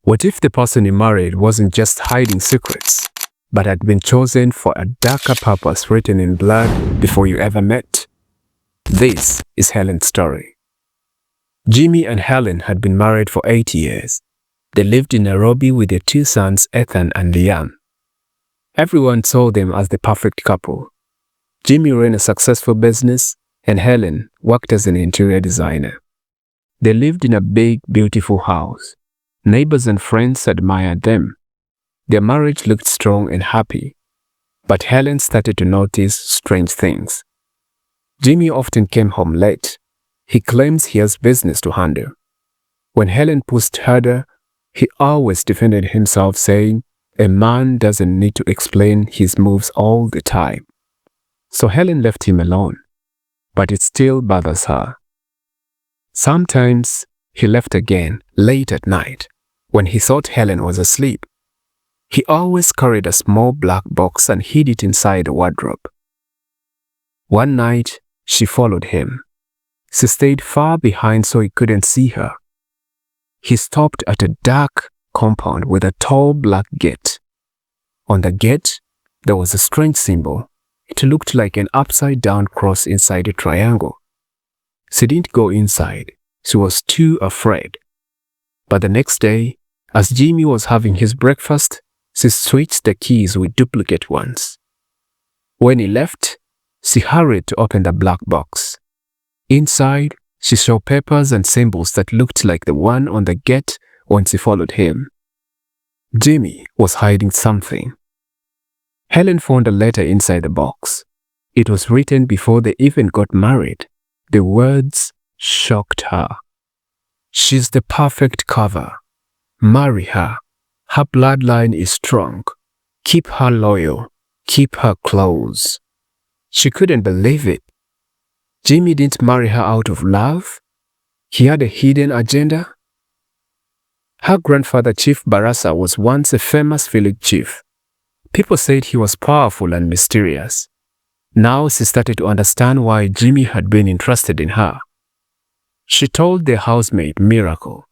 What if the person he married wasn't just hiding secrets, but had been chosen for a darker purpose written in blood before you ever met? This is Hellen's story. Jimmy and Hellen had been married for 8 years. They lived in Nairobi with their 2 sons, Ethan and Liam. Everyone saw them as the perfect couple. Jimmy ran a successful business, and Hellen worked as an interior designer. They lived in a big, beautiful house. Neighbors and friends admired them. Their marriage looked strong and happy, but Hellen started to notice strange things. Jimmy often came home late. He claims he has business to handle. When Hellen pushed harder, he always defended himself, saying a man doesn't need to explain his moves all the time. So Hellen left him alone, but it still bothers her. Sometimes he left again late at night when he thought Hellen was asleep. He always carried a small black box and hid it inside a wardrobe. One night, she followed him. She stayed far behind so he couldn't see her. He stopped at a dark compound with a tall black gate. On the gate, there was a strange symbol. It looked like an upside-down cross inside a triangle. She didn't go inside. She was too afraid. But the next day, as Jimmy was having his breakfast, she switched the keys with duplicate ones. When he left, she hurried to open the black box. Inside, she saw papers and symbols that looked like the one on the gate when she followed him. Jimmy was hiding something. Hellen found a letter inside the box. It was written before they even got married. The words shocked her. "She's the perfect cover. Marry her. Her bloodline is strong. Keep her loyal. Keep her close." She couldn't believe it. Jimmy didn't marry her out of love. He had a hidden agenda. Her grandfather, Chief Barasa, was once a famous village chief. People said he was powerful and mysterious. Now she started to understand why Jimmy had been interested in her. She told their housemaid, Miracle.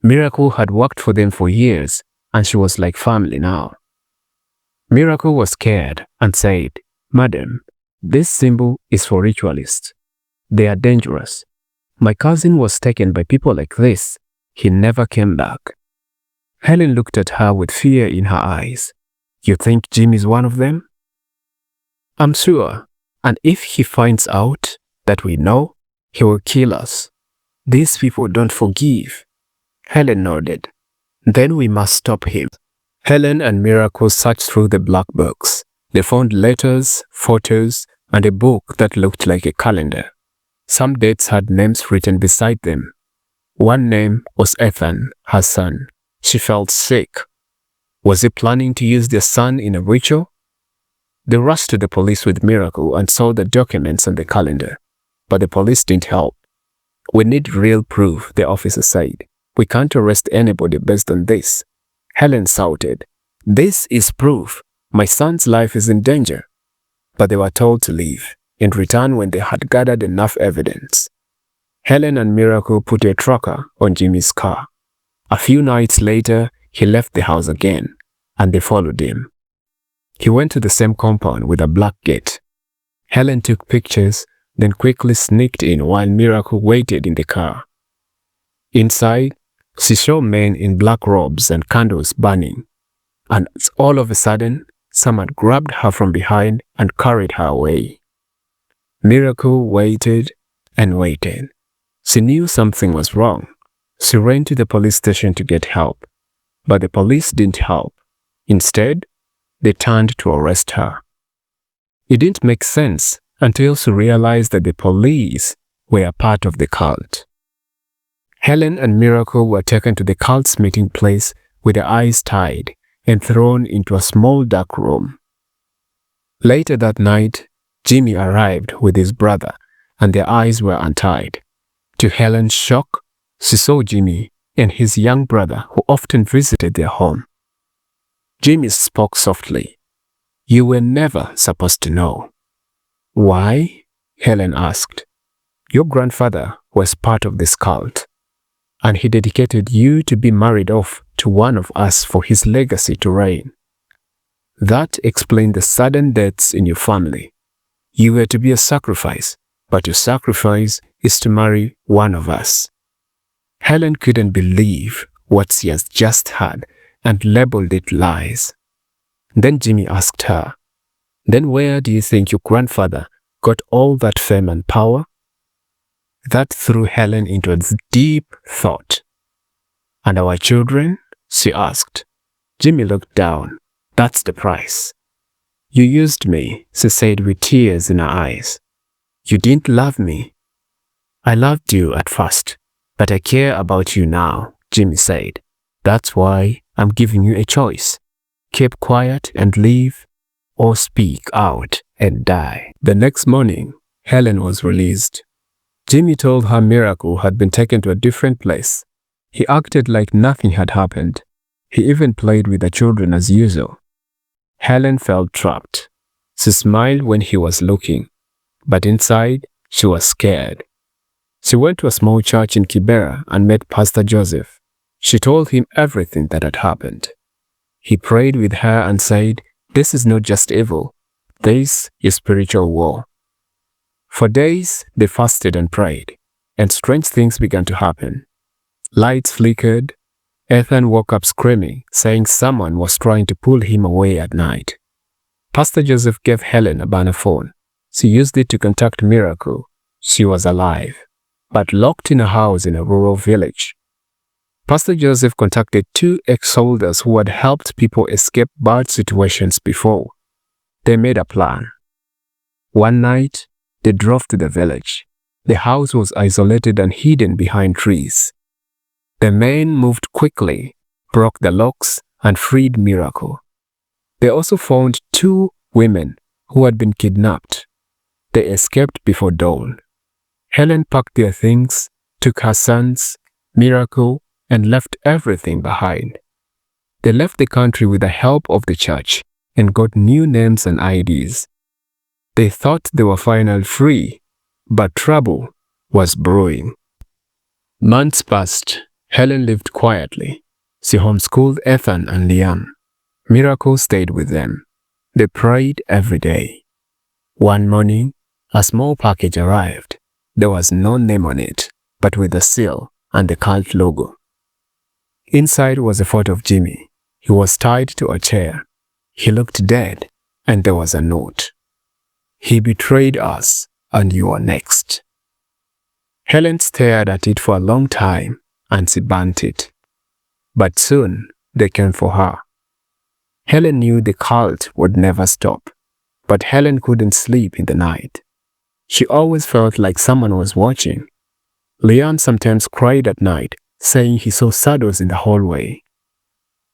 Miracle had worked for them for years, and she was like family now. Miracle was scared and said, "Madam, this symbol is for ritualists. They are dangerous. My cousin was taken by people like this. He never came back." Hellen looked at her with fear in her eyes. "You think Jimmy's one of them?" "I'm sure, and if he finds out that we know, he will kill us. These people don't forgive." Hellen nodded. "Then we must stop him." Hellen and Miracle searched through the black box. They found letters, photos, and a book that looked like a calendar. Some dates had names written beside them. One name was Ethan, her son. She felt sick. Was he planning to use their son in a ritual? They rushed to the police with Miracle and saw the documents on the calendar. But the police didn't help. "We need real proof," the officer said. "We can't arrest anybody based on this." Hellen shouted, "This is proof. My son's life is in danger." But they were told to leave, in return when they had gathered enough evidence. Hellen and Miracle put a tracker on Jimmy's car. A few nights later, he left the house again, and they followed him. He went to the same compound with a black gate. Hellen took pictures, then quickly sneaked in while Miracle waited in the car. Inside, she saw men in black robes and candles burning, and all of a sudden, someone grabbed her from behind and carried her away. Miracle waited and waited. She knew something was wrong. She ran to the police station to get help, but the police didn't help. Instead, they turned to arrest her. It didn't make sense until she realized that the police were a part of the cult. Hellen and Miracle were taken to the cult's meeting place with their eyes tied and thrown into a small dark room. Later that night, Jimmy arrived with his brother, and their eyes were untied. To Hellen's shock, she saw Jimmy and his young brother, who often visited their home. Jimmy spoke softly. "You were never supposed to know." "Why?" Hellen asked. "Your grandfather was part of this cult, and he dedicated you to be married off to one of us for his legacy to reign. That explained the sudden deaths in your family. You were to be a sacrifice, but your sacrifice is to marry one of us." Hellen couldn't believe what she has just heard and labeled it lies. Then Jimmy asked her, "Then where do you think your grandfather got all that fame and power?" That threw Hellen into a deep thought. "And our children?" she asked. Jimmy looked down. "That's the price. You used me," she said with tears in her eyes. "You didn't love me." "I loved you at first, but I care about you now," Jimmy said. "That's why I'm giving you a choice. Keep quiet and leave, or speak out and die." The next morning, Hellen was released. Jimmy told her Miracle had been taken to a different place. He acted like nothing had happened. He even played with the children as usual. Hellen felt trapped. She smiled when he was looking, but inside, she was scared. She went to a small church in Kibera and met Pastor Joseph. She told him everything that had happened. He prayed with her and said, "This is not just evil. This is spiritual war." For days, they fasted and prayed, and strange things began to happen. Lights flickered. Ethan woke up screaming, saying someone was trying to pull him away at night. Pastor Joseph gave Hellen a burner phone. She used it to contact Miracle. She was alive, but locked in a house in a rural village. Pastor Joseph contacted 2 ex-soldiers who had helped people escape bad situations before. They made a plan. One night, they drove to the village. The house was isolated and hidden behind trees. The men moved quickly, broke the locks, and freed Miracle. They also found 2 women who had been kidnapped. They escaped before dawn. Hellen packed their things, took her sons, Miracle, and left everything behind. They left the country with the help of the church and got new names and IDs. They thought they were finally free, but trouble was brewing. Months passed. Hellen lived quietly. She homeschooled Ethan and Liam. Miracle stayed with them. They prayed every day. One morning, a small package arrived. There was no name on it, but with a seal and the cult logo. Inside was a photo of Jimmy. He was tied to a chair. He looked dead, and there was a note. "He betrayed us, and you are next." Hellen stared at it for a long time, and she burnt it. But soon, they came for her. Hellen knew the cult would never stop, but Hellen couldn't sleep in the night. She always felt like someone was watching. Liam sometimes cried at night, saying he saw shadows in the hallway.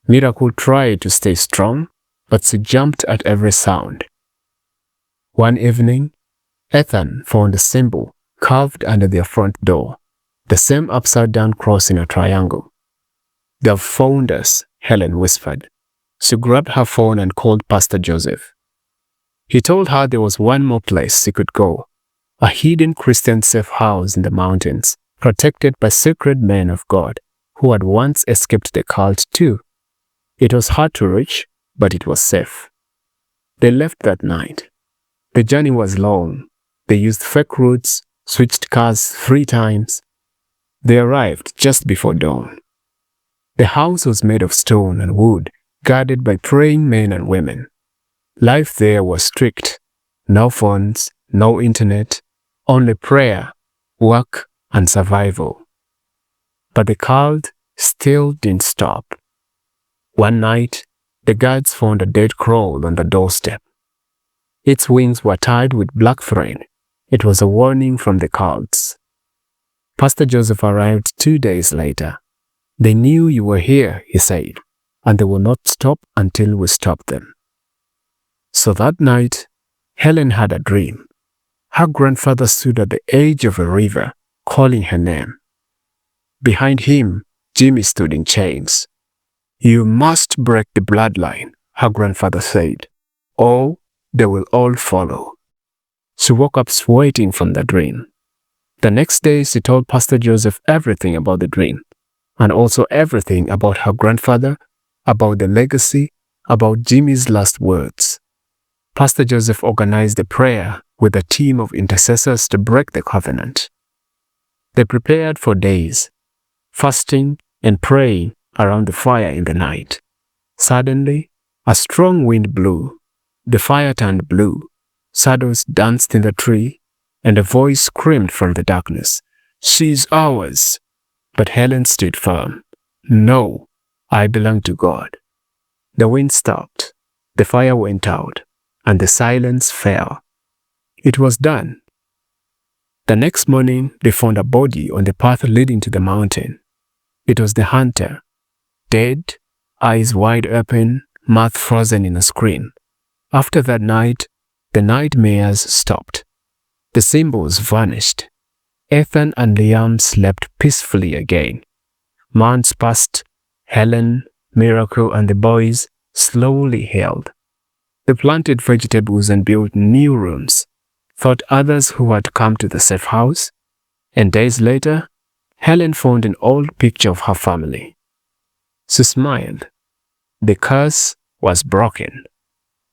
Miracle tried to stay strong, but she jumped at every sound. One evening, Ethan found a symbol carved under their front door, the same upside-down cross in a triangle. "They've found us," Hellen whispered. She grabbed her phone and called Pastor Joseph. He told her there was one more place she could go, a hidden Christian safe house in the mountains, protected by sacred men of God who had once escaped the cult too. It was hard to reach, but it was safe. They left that night. The journey was long. They used fake routes, switched cars 3 times. They arrived just before dawn. The house was made of stone and wood, guarded by praying men and women. Life there was strict. No phones, no internet, only prayer, work, and survival. But the cult still didn't stop. One night, the guards found a dead crow on the doorstep. Its wings were tied with black thread. It was a warning from the cults. Pastor Joseph arrived 2 days later. "They knew you were here," he said, "and they will not stop until we stop them." So that night, Hellen had a dream. Her grandfather stood at the edge of a river, calling her name. Behind him, Jimmy stood in chains. "You must break the bloodline," her grandfather said, "or they will all follow." She woke up sweating from the dream. The next day, she told Pastor Joseph everything about the dream, and also everything about her grandfather, about the legacy, about Jimmy's last words. Pastor Joseph organized a prayer with a team of intercessors to break the covenant. They prepared for days, fasting and praying around the fire in the night. Suddenly, a strong wind blew. The fire turned blue. Shadows danced in the tree, and a voice screamed from the darkness, "She's ours." But Hellen stood firm. "No, I belong to God." The wind stopped, the fire went out, and the silence fell. It was done. The next morning, they found a body on the path leading to the mountain. It was the hunter, dead, eyes wide open, mouth frozen in a screen. After that night, the nightmares stopped. The symbols vanished. Ethan and Liam slept peacefully again. Months passed. Hellen, Miracle, and the boys slowly healed. They planted vegetables and built new rooms, taught others who had come to the safe house, and days later, Hellen found an old picture of her family. She smiled. The curse was broken.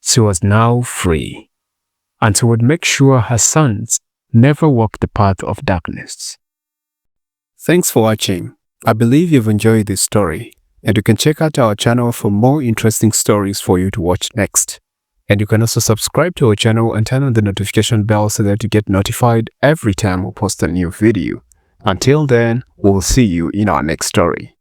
She was now free, and she would make sure her sons never walked the path of darkness. Thanks for watching. I believe you've enjoyed this story, and you can check out our channel for more interesting stories for you to watch next. And you can also subscribe to our channel and turn on the notification bell so that you get notified every time we post a new video. Until then, we'll see you in our next story.